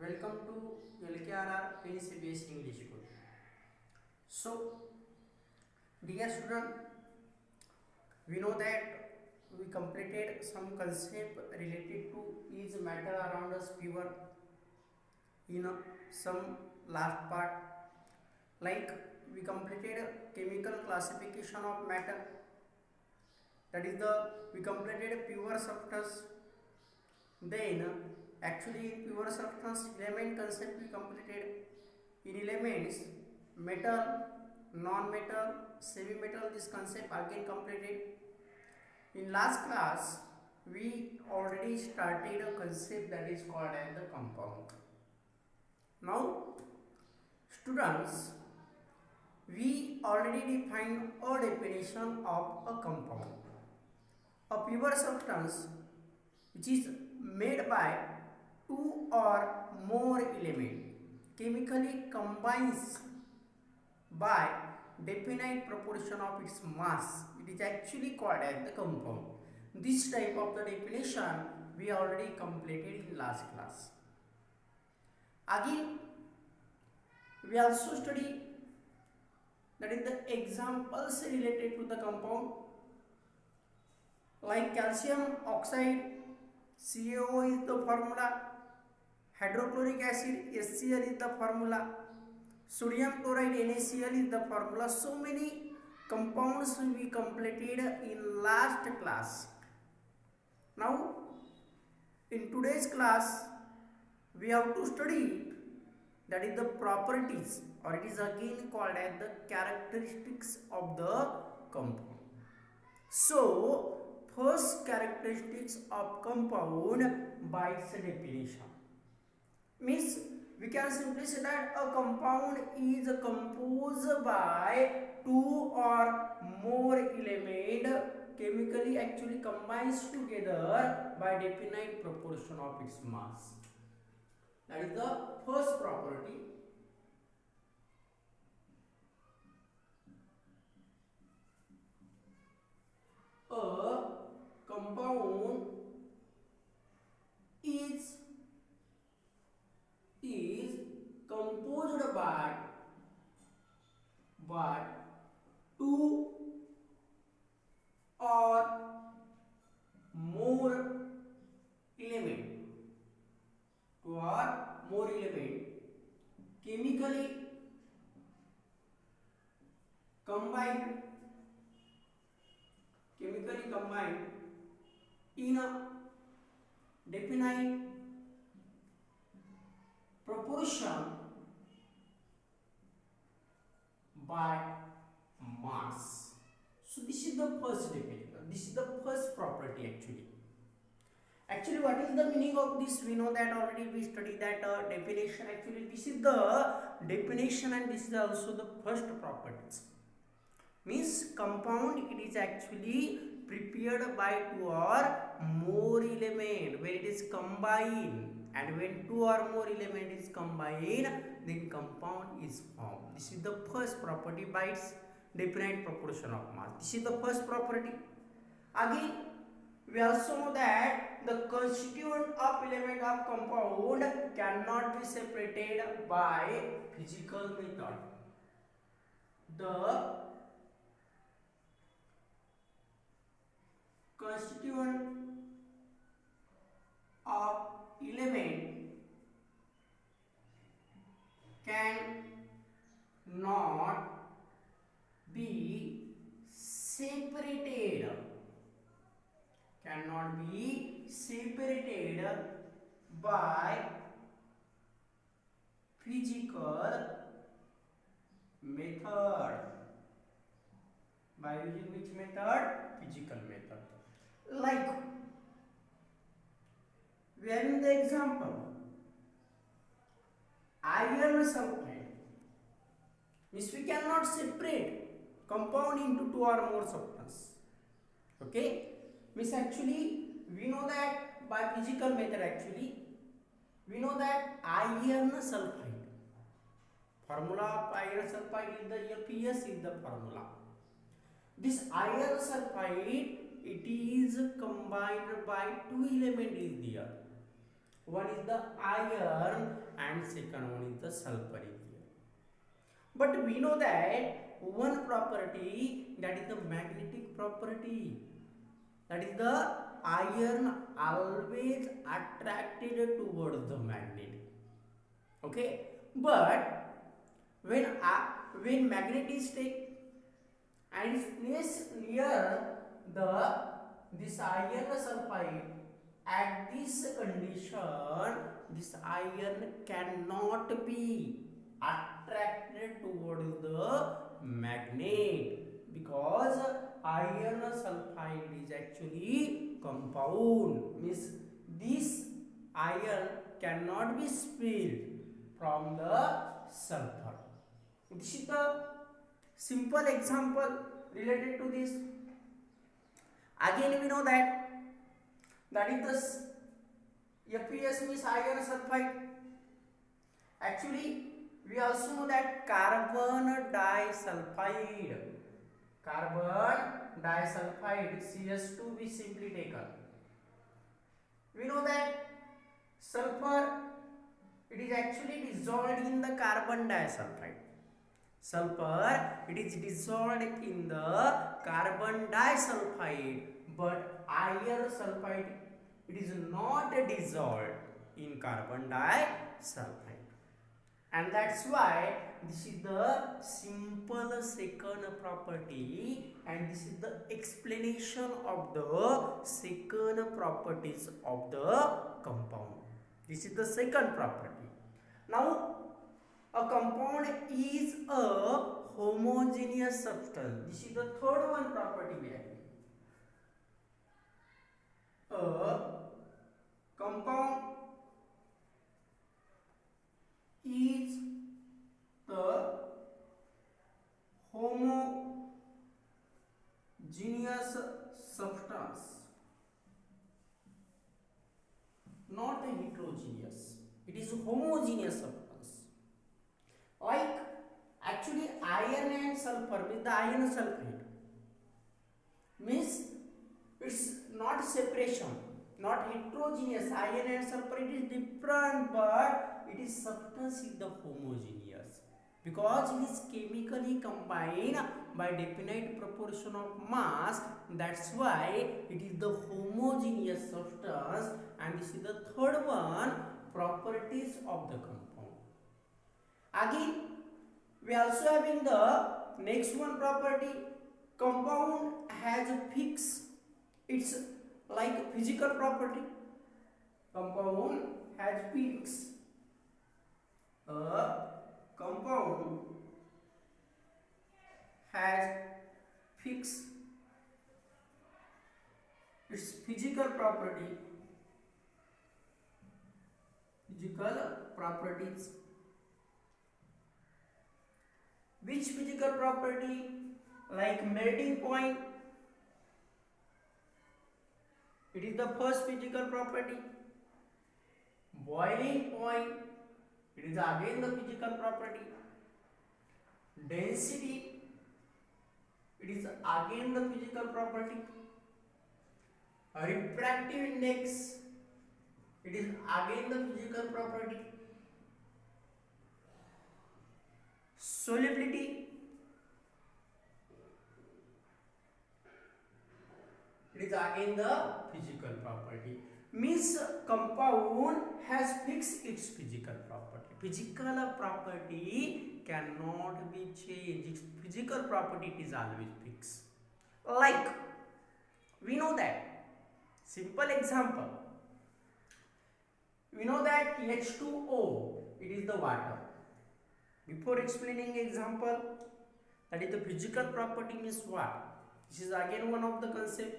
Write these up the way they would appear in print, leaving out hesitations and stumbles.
Welcome to LKRR PNCBS English School. So, dear student, we know that we completed some concept related to is matter around us pure in some last part. Like we completed chemical classification of matter. That is we completed pure substance. Then actually in pure substance element concept we completed. In elements metal, non-metal, semi-metal, this concept again completed. In last class we already started a concept that is called as the compound. Now students, we already defined a definition of a compound. A pure substance which is made by two or more elements chemically combines by definite proportion of its mass. It is actually called as the compound. This type of the definition we already completed in last class. Again we also study that is the examples related to the compound, like calcium oxide, CaO is the formula, hydrochloric acid HCl is the formula, sodium chloride NaCl is the formula. So many compounds we completed in last class. Now in today's class we have to study that is the properties, or it is again called as the characteristics of the compound. So first characteristics of compound by its definition means we can simply say that a compound is composed by two or more elements chemically actually combines together by definite proportion of its mass. That is the first property. A compound is composed by two or more element chemically combined in a definite proportion by mass. So this is the first definition. This is the first property actually. Actually, what is the meaning of this? We know that already we studied that definition. Actually, this is the definition and this is also the first properties. Means compound, it is actually prepared by two or more element when it is combined, and when two or more element is combined, then compound is formed. This is the first property by its definite proportion of mass. This is the first property. Again, we also know that the constituent of element of compound cannot be separated by physical method. The constituent of element cannot be separated by physical method. By using which method? Physical method. Like we are in the example iron sulfide, means we cannot separate compound into two or more substance. Okay, means actually we know that by physical method actually we know that iron sulfide, formula of iron sulfide is the PS is the formula. This iron sulfide, it is combined by two element is there. One is the iron and second one is the sulfuric layer. But we know that one property, that is the magnetic property, that is the iron always attracted towards the magnet. Okay, but when magnet is taken and is placed near this iron sulfide, at this condition this iron cannot be attracted towards the magnet, because iron sulfide is actually compound, means this iron cannot be spilled from the sulfur. This is the simple example related to this. Again we know that is the FeS means iron sulfide. Actually we also know that carbon disulfide CS2 we simply taken. We know that sulfur, it is actually dissolved in the carbon disulfide. Sulfur, it is dissolved in the carbon disulfide, but iron sulfide, it is not dissolved in carbon disulfide. And that's why this is the simple second property, and this is the explanation of the second properties of the compound. This is the second property. Now, a compound is a homogeneous substance. This is the third one property we have. A compound is the homogeneous substance, not a heterogeneous. It is a homogeneous substance. Like actually iron and sulfur with the iron sulfide means it's not separation, not heterogeneous. Iron and sulfur, it is different, but it is substance is the homogeneous, because it is chemically combined by definite proportion of mass. That's why it is the homogeneous substance, and this is the third one properties of the compound. Again we also having the next one property, compound has a fixed, it's like physical property. Compound has fixed. A compound has fixed its physical property. Physical properties. Which physical property? Like melting point, it is the first physical property. Boiling point, it is again the physical property. Density, it is again the physical property. Refractive index, it is again the physical property. Solubility, it is again the physical property. Means compound has fixed its physical property. Physical property cannot be changed. Its physical property is always fixed. Like we know that, simple example, we know that H2O, it is the water. Before explaining example, that is the physical property means what? This is again one of the concept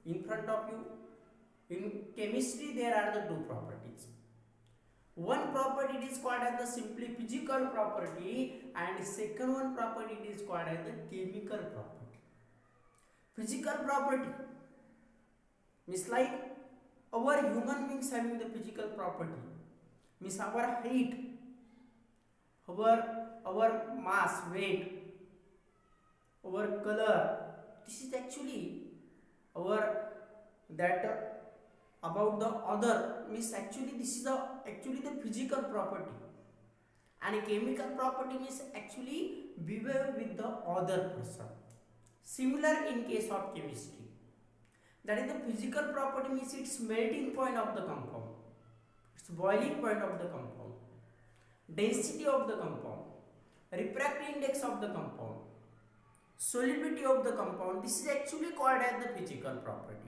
in front of you. In chemistry there are the two properties. One property is called as the simply physical property, and second one property is called as the chemical property. Physical property means like our human beings having the physical property, means our height, our mass, weight, our color. This is actually our that about the other means actually this is the physical property, and a chemical property means actually behave with the other person. Similar in case of chemistry, that is the physical property means its melting point of the compound, its boiling point of the compound, density of the compound, refractive index of the compound, solubility of the compound. This is actually called as the physical property.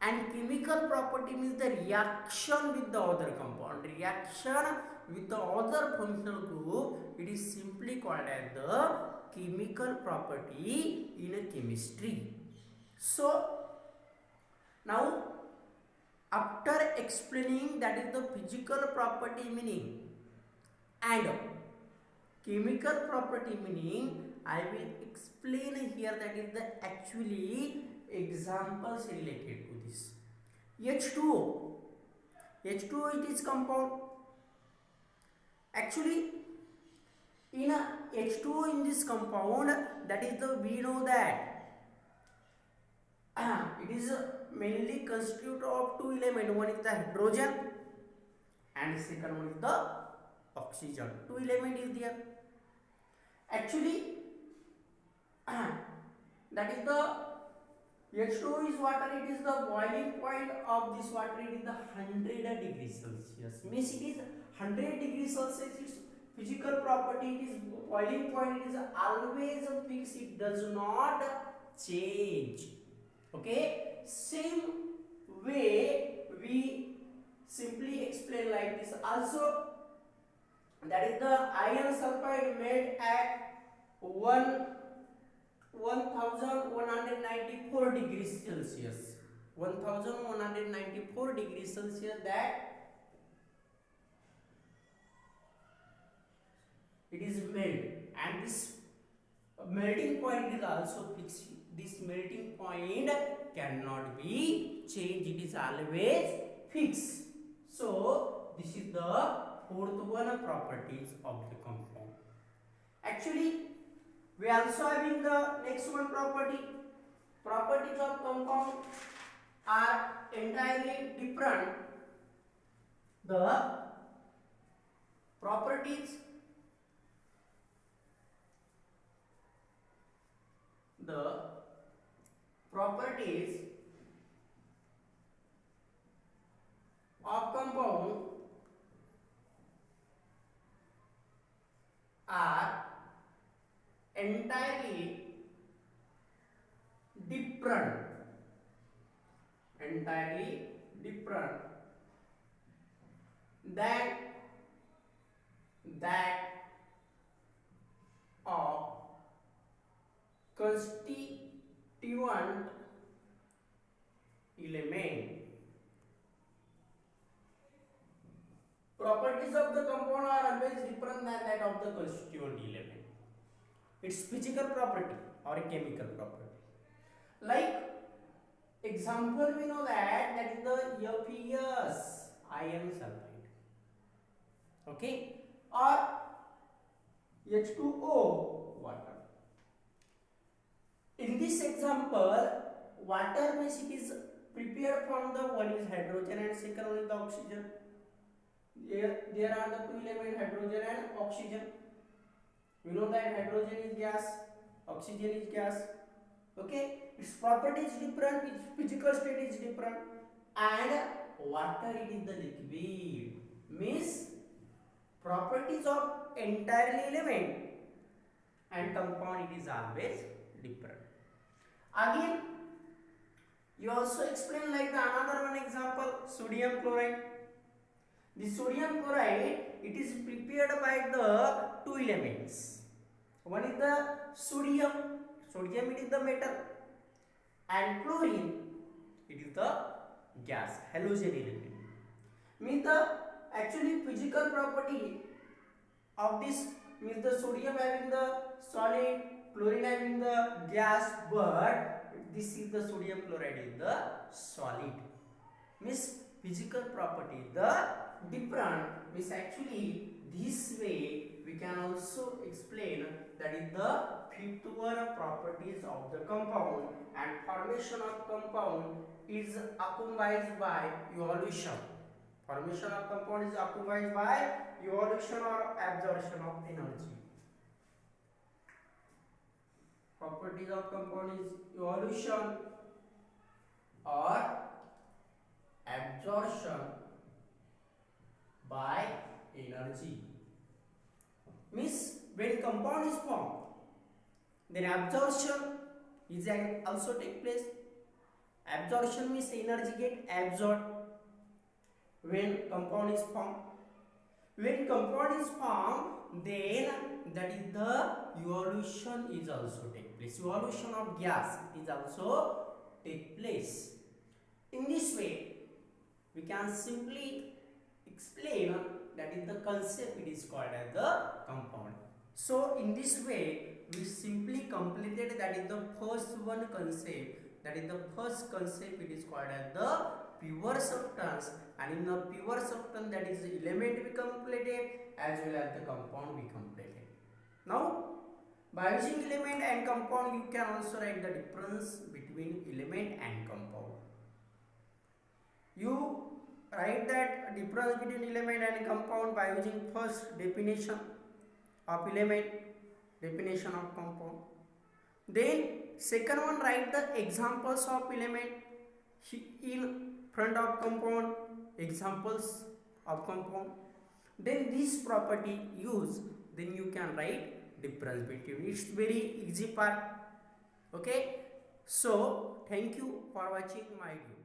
And chemical property means the reaction with the other compound, reaction with the other functional group. It is simply called as the chemical property in a chemistry. So now, after explaining that is the physical property meaning and chemical property meaning, I will explain here that is the actually examples related to this. H2O. H2O it is compound. Actually, in a H2O in this compound, that is the we know that it is mainly constituted of two elements. One is the hydrogen and second one is the oxygen. Two element is there. Actually, that is the H2O is water. It is the boiling point of this water. It is the 100 degrees Celsius. Means it is 100 degrees Celsius. Its physical property. It is boiling point. It is always fixed. It does not change. Okay. Same way we simply explain like this. Also, that is the iron sulfide made at 1194 degrees Celsius. 1194 degrees Celsius, that it is melt, and this melting point is also fixed. This melting point cannot be changed. It is always fixed. So this is the fourth one, properties of the compound. Actually, we also having the next one property. Properties of compound are entirely different. The properties of compound are entirely different than that of constituent element. Properties of the compound are always different than that of the constituent element. Its physical property or a chemical property. Like example, we know that is the FeS, iron sulfide. Okay, or H2O, water. In this example, water means it is prepared from the one is hydrogen and second one is the oxygen. There are the two elements, hydrogen and oxygen. We know that hydrogen is gas, oxygen is gas. Okay, its property is different, its physical state is different, and water it is the liquid. Means properties of entirely element and compound it is always different. Again, you also explain like the another one example, sodium chloride. The sodium chloride, it is prepared by the two elements. One is the sodium it is the metal, and chlorine it is the gas, halogen element. Means the actually physical property of this means the sodium having the solid, chlorine having the gas, but this is the sodium chloride is the solid. Means physical property the different, means actually this way we can also explain that is the fifth one properties of the compound, and formation of compound is accompanied by evolution. Formation of compound is accompanied by evolution or absorption of energy. Properties of compound is evolution or absorption by energy. Means when compound is formed, then absorption is also take place. Absorption means energy get absorbed when compound is formed. When compound is formed, then that is the evolution is also take place. Evolution of gas is also take place. In this way, we can simply explain that is the concept, it is called as the compound. So in this way, we simply completed that is the first one concept, that is the first concept, it is called as the pure substance, and in the pure substance that is the element we completed as well as the compound we completed. Now by using element and compound you can also write the difference between element and compound. You write that difference between element and compound by using first definition of element, definition of compound. Then second one, write the examples of element in front of compound, examples of compound. Then this property use, then you can write difference between. It's very easy part. Okay. So thank you for watching my video.